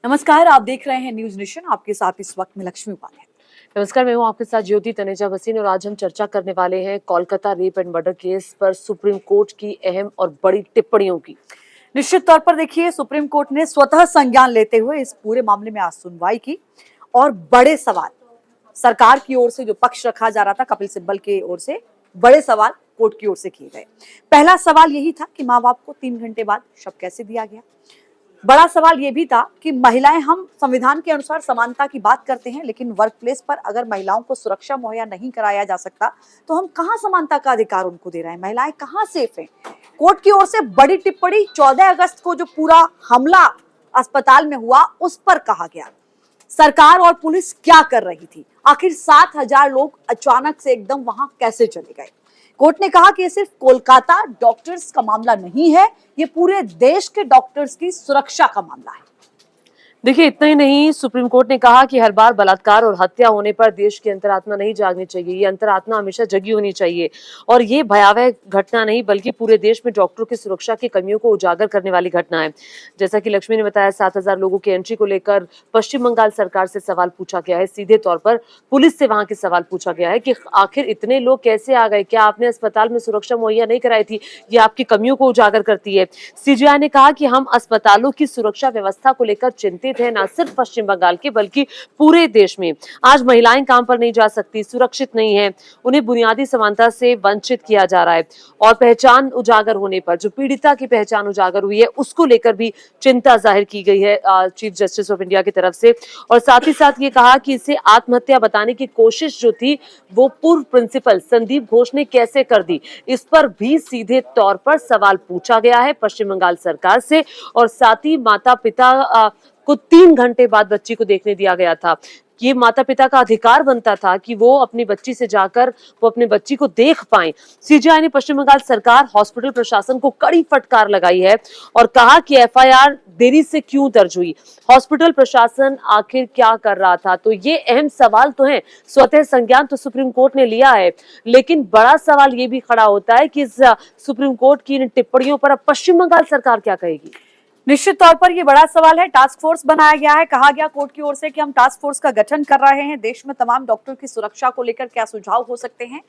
नमस्कार, आप देख रहे हैं न्यूज नेशन। आपके साथ इस वक्त में लक्ष्मी उपाध्याय। नमस्कार, मैं हूं आपके साथ ज्योति तनेजा भसीन और आज हम चर्चा करने वाले हैं Kolkata rape and murder case पर सुप्रीम कोर्ट की अहम और बड़ी टिप्पणियों की। निश्चित तौर पर देखिए, सुप्रीम कोर्ट ने स्वतः संज्ञान लेते हुए इस पूरे मामले में आज सुनवाई की और बड़े सवाल सरकार की ओर से जो पक्ष रखा जा रहा था, कपिल सिब्बल की ओर से बड़े सवाल कोर्ट की ओर से किए गए। पहला सवाल यही था कि माँ बाप को 3 घंटे बाद शव कैसे दिया गया। बड़ा सवाल यह भी था कि महिलाएं, हम संविधान के अनुसार समानता की बात करते हैं, लेकिन वर्क प्लेस पर अगर महिलाओं को सुरक्षा मुहैया नहीं कराया जा सकता तो हम कहां समानता का अधिकार उनको दे रहे हैं। महिलाएं कहां सेफ हैं। कोर्ट की ओर से बड़ी टिप्पणी 14 अगस्त को जो पूरा हमला अस्पताल में हुआ उस पर कहा गया। सरकार और पुलिस क्या कर रही थी, आखिर 7,000 लोग अचानक से एकदम वहां कैसे चले गए। कोर्ट ने कहा कि ये सिर्फ कोलकाता डॉक्टर्स का मामला नहीं है, ये पूरे देश के डॉक्टर्स की सुरक्षा का मामला है। देखिए, इतना ही नहीं, सुप्रीम कोर्ट ने कहा कि हर बार बलात्कार और हत्या होने पर देश की अंतरात्मा नहीं जागनी चाहिए। ये अंतरात्मा हमेशा जगी होनी चाहिए और ये भयावह घटना नहीं बल्कि पूरे देश में डॉक्टरों की सुरक्षा की कमियों को उजागर करने वाली घटना है। जैसा कि लक्ष्मी ने बताया, 7,000 लोगों की एंट्री को लेकर पश्चिम बंगाल सरकार से सवाल पूछा गया है। सीधे तौर पर पुलिस से वहां के सवाल पूछा गया है कि आखिर इतने लोग कैसे आ गए, क्या आपने अस्पताल में सुरक्षा मुहैया नहीं कराई थी। ये आपकी कमियों को उजागर करती है। सीजीआई ने कहा कि हम अस्पतालों की सुरक्षा व्यवस्था को लेकर चिंतित है, न सिर्फ पश्चिम बंगाल के बल्कि पूरे देश में। आज महिलाएं काम पर नहीं जा सकती, सुरक्षित नहीं है, उन्हें बुनियादी समानता से वंचित किया जा रहा है और पहचान उजागर होने पर जो पीड़िता की पहचान उजागर हुई है उसको लेकर भी चिंता जाहिर की गई है चीफ जस्टिस ऑफ इंडिया की तरफ से। और साथ ही साथ ये कहा कि इसे आत्महत्या बताने की कोशिश जो थी वो पूर्व प्रिंसिपल संदीप घोष ने कैसे कर दी, इस पर भी सीधे तौर पर सवाल पूछा गया है पश्चिम बंगाल सरकार से। और साथ ही माता पिता को 3 घंटे बाद बच्ची को देखने दिया गया था। ये माता पिता का अधिकार बनता था कि वो अपनी बच्ची से जाकर वो अपने बच्ची को देख पाएं। सीजीआई ने पश्चिम बंगाल सरकार, हॉस्पिटल प्रशासन को कड़ी फटकार लगाई है और कहा कि एफआईआर देरी से क्यों दर्ज हुई, हॉस्पिटल प्रशासन आखिर क्या कर रहा था। तो ये अहम सवाल तो हैं। स्वतः संज्ञान तो सुप्रीम कोर्ट ने लिया है, लेकिन बड़ा सवाल ये भी खड़ा होता है कि इस सुप्रीम कोर्ट की इन टिप्पणियों पर अब पश्चिम बंगाल सरकार क्या कहेगी। निश्चित तौर पर यह बड़ा सवाल है। टास्क फोर्स बनाया गया है, कहा गया कोर्ट की ओर से कि हम टास्क फोर्स का गठन कर रहे हैं। देश में तमाम डॉक्टर की सुरक्षा को लेकर क्या सुझाव हो सकते हैं,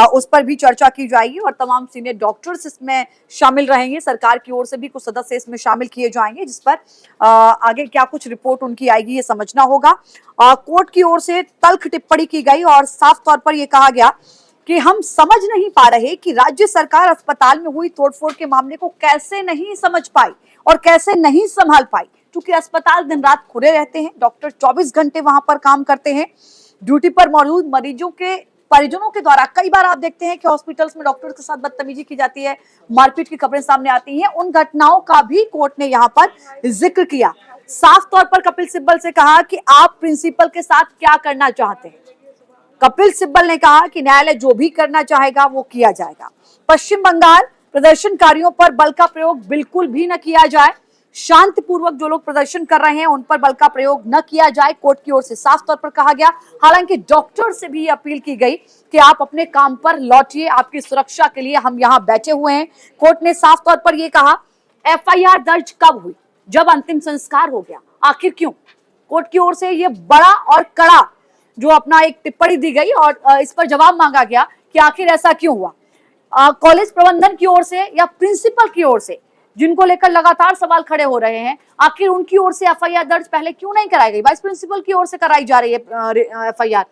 उस पर भी चर्चा की जाएगी और तमाम सीनियर डॉक्टर्स इसमें शामिल रहेंगे। सरकार की ओर से भी कुछ सदस्य इसमें शामिल किए जाएंगे, जिस पर आगे क्या कुछ रिपोर्ट उनकी आएगी ये समझना होगा। कोर्ट की ओर से तल्ख टिप्पणी की गई और साफ तौर पर यह कहा गया कि हम समझ नहीं पा रहे कि राज्य सरकार अस्पताल में हुई तोड़फोड़ के मामले को कैसे नहीं समझ पाई और कैसे नहीं संभाल पाई, क्योंकि अस्पताल दिन रात खुले रहते हैं, डॉक्टर 24 घंटे वहां पर काम करते हैं। ड्यूटी पर मौजूद मरीजों के परिजनों के द्वारा कई बार आप देखते हैं कि हॉस्पिटल्स में डॉक्टर्स के साथ बदतमीजी की जाती है, मारपीट की खबरें सामने आती हैं। उन घटनाओं का भी कोर्ट ने यहाँ पर जिक्र किया। साफ तौर पर कपिल सिब्बल से कहा कि आप प्रिंसिपल के साथ क्या करना चाहते हैं। कपिल सिब्बल ने कहा कि न्यायालय जो भी करना चाहेगा वो किया जाएगा। पश्चिम बंगाल प्रदर्शनकारियों पर बल का प्रयोग बिल्कुल भी न किया जाए। शांतिपूर्वक जो लोग प्रदर्शन कर रहे हैं उन पर बल का प्रयोग न किया जाए, कोर्ट की ओर से साफ तौर पर कहा गया। हालांकि डॉक्टर से भी अपील की गई कि आप अपने काम पर लौटिए, आपकी सुरक्षा के लिए हम यहाँ बैठे हुए हैं। कोर्ट ने साफ तौर पर यह कहा, एफआईआर दर्ज कब हुई, जब अंतिम संस्कार हो गया, आखिर क्यों। कोर्ट की ओर से यह बड़ा और कड़ा जो अपना एक टिप्पणी दी गई और इस पर जवाब मांगा गया कि आखिर ऐसा क्यों हुआ। कॉलेज प्रबंधन की ओर से या प्रिंसिपल की ओर से, जिनको लेकर लगातार सवाल खड़े हो रहे हैं, आखिर उनकी ओर से एफआईआर दर्ज पहले क्यों नहीं कराई गई। वाइस प्रिंसिपल की ओर से कराई जा रही है एफआईआर।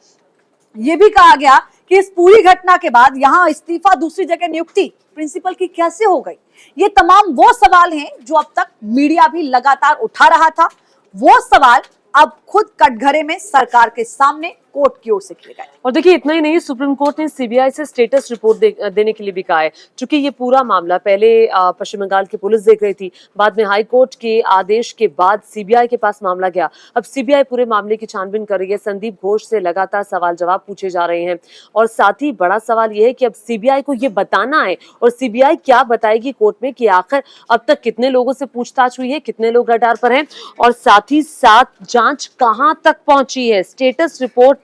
ये भी कहा गया कि इस पूरी घटना के बाद यहाँ इस्तीफा, दूसरी जगह नियुक्ति प्रिंसिपल की कैसे हो गई। ये तमाम वो सवाल हैं जो अब तक मीडिया भी लगातार उठा रहा था। वो सवाल अब खुद कटघरे में सरकार के सामने कोर्ट की ओर से किए गए। और देखिए, इतना ही नहीं, सुप्रीम कोर्ट ने सीबीआई से स्टेटस रिपोर्ट देने के लिए भी कहा है, क्योंकि ये पूरा मामला पहले पश्चिम बंगाल की पुलिस देख रही थी, बाद में हाई कोर्ट के आदेश के बाद सीबीआई के पास मामला गया। अब सीबीआई पूरे मामले की छानबीन कर रही है। संदीप घोष से लगातार सवाल जवाब पूछे जा रहे हैं और साथ ही बड़ा सवाल यह है कि अब सीबीआई को ये बताना है और सीबीआई क्या बताएगी कोर्ट में कि आखिर अब तक कितने लोगों से पूछताछ हुई है, कितने लोग रडार पर हैं और साथ ही साथ जांच कहां तक पहुंची है। स्टेटस रिपोर्ट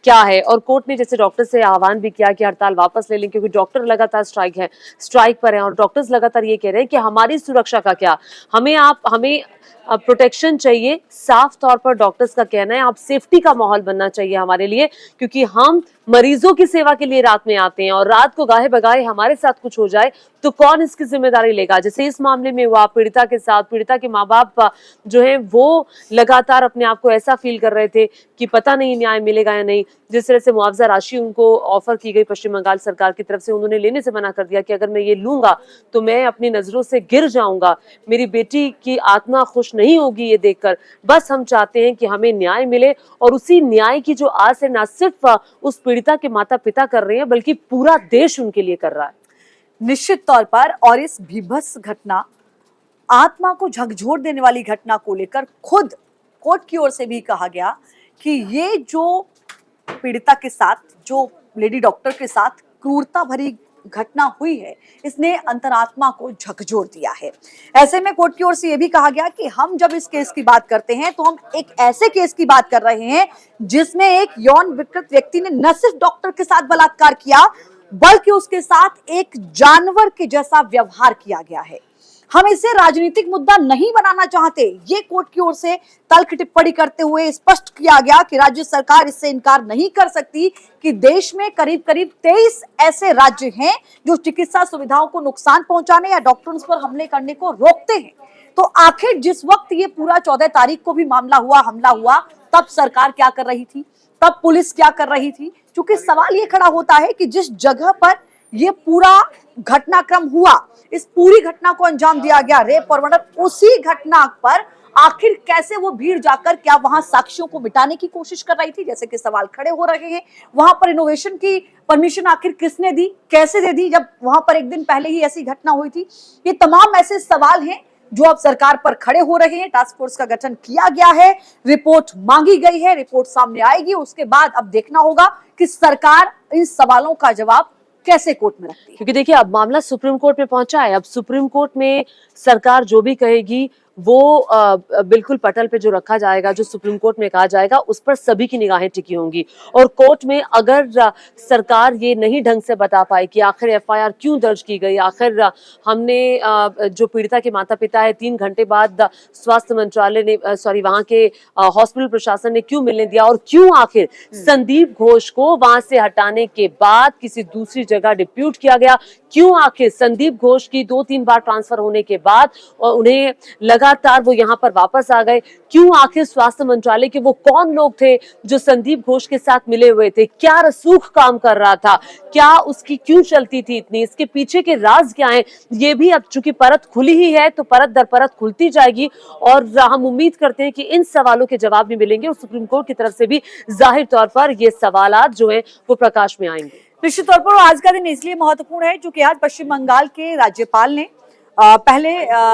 क्या है। और कोर्ट ने जैसे डॉक्टर से आह्वान भी किया कि हड़ताल वापस ले लें, क्योंकि डॉक्टर लगातार स्ट्राइक पर हैं और डॉक्टर्स लगातार ये कह रहे हैं कि हमारी सुरक्षा का क्या, हमें प्रोटेक्शन चाहिए। साफ तौर पर डॉक्टर्स का कहना है आप सेफ्टी का माहौल बनना चाहिए हमारे लिए, क्योंकि हम मरीजों की सेवा के लिए रात में आते हैं और रात को गाहे बगाहे हमारे साथ कुछ हो जाए तो कौन इसकी जिम्मेदारी लेगा। जैसे इस मामले में हुआ पीड़िता के साथ, पीड़िता के माँ बाप जो है वो लगातार अपने आप को ऐसा फील कर रहे थे कि पता नहीं न्याय मिलेगा या नहीं। जिस तरह से मुआवजा राशि उनको ऑफर की गई पश्चिम बंगाल सरकार की तरफ से, उन्होंने लेने से मना कर दिया कि अगर मैं ये लूंगा तो मैं अपनी नजरों से गिर जाऊंगा, मेरी बेटी की आत्मा खुश नहीं होगी ये देखकर। बस हम चाहते हैं कि हमें न्याय मिले और उसी न्याय की जो आस है ना सिर्फ उस पीड़िता के माता पिता कर रहे हैं बल्कि पूरा देश उनके लिए कर रहा है। निश्चित तौर पर, और इस भीभत्स घटना, आत्मा को झकझोर देने वाली घटना को लेकर खुद कोर्ट की ओर से भी कहा गया कि ये जो पीड़िता के साथ, जो लेडी डॉक्टर के साथ क्रूरता भरी घटना हुई है, इसने अंतरात्मा को झकझोर दिया है। ऐसे में कोर्ट की ओर से यह भी कहा गया कि हम जब इस केस की बात करते हैं तो हम एक ऐसे केस की बात कर रहे हैं जिसमें एक यौन विकृत व्यक्ति ने न सिर्फ डॉक्टर के साथ बलात्कार किया बल्कि उसके साथ एक जानवर के जैसा व्यवहार किया गया है। हम इसे राजनीतिक मुद्दा नहीं बनाना चाहते, ये कोर्ट की ओर से तल्ख टिप्पणी करते हुए स्पष्ट किया गया कि राज्य सरकार इससे इनकार नहीं कर सकती कि देश में करीब करीब 23 ऐसे राज्य हैं जो चिकित्सा सुविधाओं को नुकसान पहुंचाने या डॉक्टर्स पर हमले करने को रोकते हैं। तो आखिर जिस वक्त ये पूरा 14 तारीख को भी मामला हुआ, हमला हुआ, तब सरकार क्या कर रही थी, तब पुलिस क्या कर रही थी? क्योंकि सवाल ये खड़ा होता है कि जिस जगह पर ये पूरा घटनाक्रम हुआ, इस पूरी घटना को अंजाम दिया गया, रेप और मर्डर, उसी घटना पर आखिर कैसे वो भीड़ जाकर क्या वहां साक्ष्यों को मिटाने की कोशिश कर रही थी, जैसे कि सवाल खड़े हो रहे हैं। वहां पर इनोवेशन की परमिशन आखिर किसने दी, कैसे दे दी, जब वहां पर एक दिन पहले ही ऐसी घटना हुई थी? ये तमाम ऐसे सवाल हैं जो अब सरकार पर खड़े हो रहे हैं। टास्क फोर्स का गठन किया गया है, रिपोर्ट मांगी गई है, रिपोर्ट सामने आएगी, उसके बाद अब देखना होगा कि सरकार इन सवालों का जवाब कैसे कोर्ट में रखती है। क्योंकि देखिए अब मामला सुप्रीम कोर्ट में पहुंचा है, अब सुप्रीम कोर्ट में सरकार जो भी कहेगी वो बिल्कुल पटल पे जो रखा जाएगा, जो सुप्रीम कोर्ट में कहा जाएगा, उस पर सभी की निगाहें टिकी होंगी। और कोर्ट में अगर सरकार ये नहीं ढंग से बता पाए कि आखिर एफआईआर क्यों दर्ज की गई, आखिर हमने जो पीड़िता के माता पिता है 3 घंटे बाद स्वास्थ्य मंत्रालय ने वहां के हॉस्पिटल प्रशासन ने क्यों मिलने दिया, और क्यों आखिर संदीप घोष को वहां से हटाने के बाद किसी दूसरी जगह डिप्यूट किया गया, क्यों आखिर संदीप घोष की 2-3 बार ट्रांसफर होने के बाद और उन्हें लगातार वो यहाँ पर वापस आ गए, क्यों आखिर स्वास्थ्य मंत्रालय के वो कौन लोग थे जो संदीप घोष के साथ मिले हुए थे, क्या रसूख काम कर रहा था, क्या उसकी क्यों चलती थी इतनी, इसके पीछे के राज क्या हैं, ये भी अब चूंकि परत खुली ही है तो परत दर परत खुलती जाएगी। और हम उम्मीद करते हैं कि इन सवालों के जवाब भी मिलेंगे और सुप्रीम कोर्ट की तरफ से भी जाहिर तौर पर ये सवालात जो है वो प्रकाश में आएंगे। निश्चित तौर पर आज का दिन इसलिए महत्वपूर्ण है क्योंकि आज पश्चिम बंगाल के राज्यपाल ने पहले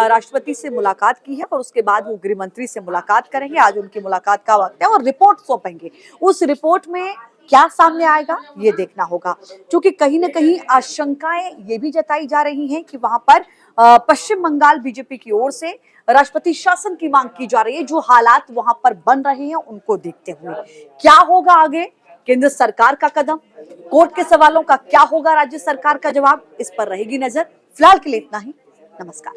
राष्ट्रपति से मुलाकात की है और उसके बाद वो गृह मंत्री से मुलाकात करेंगे। आज उनकी मुलाकात का वक्त है और रिपोर्ट सौंपेंगे। उस रिपोर्ट में क्या सामने आएगा ये देखना होगा, क्योंकि कहीं ना कहीं आशंकाएं ये भी जताई जा रही हैं कि वहां पर पश्चिम बंगाल बीजेपी की ओर से राष्ट्रपति शासन की मांग की जा रही है। जो हालात वहां पर बन रहे हैं उनको देखते हुए क्या होगा आगे, केंद्र सरकार का कदम, कोर्ट के सवालों का क्या होगा राज्य सरकार का जवाब, इस पर रहेगी नजर। फिलहाल के लिए इतना ही। नमस्कार।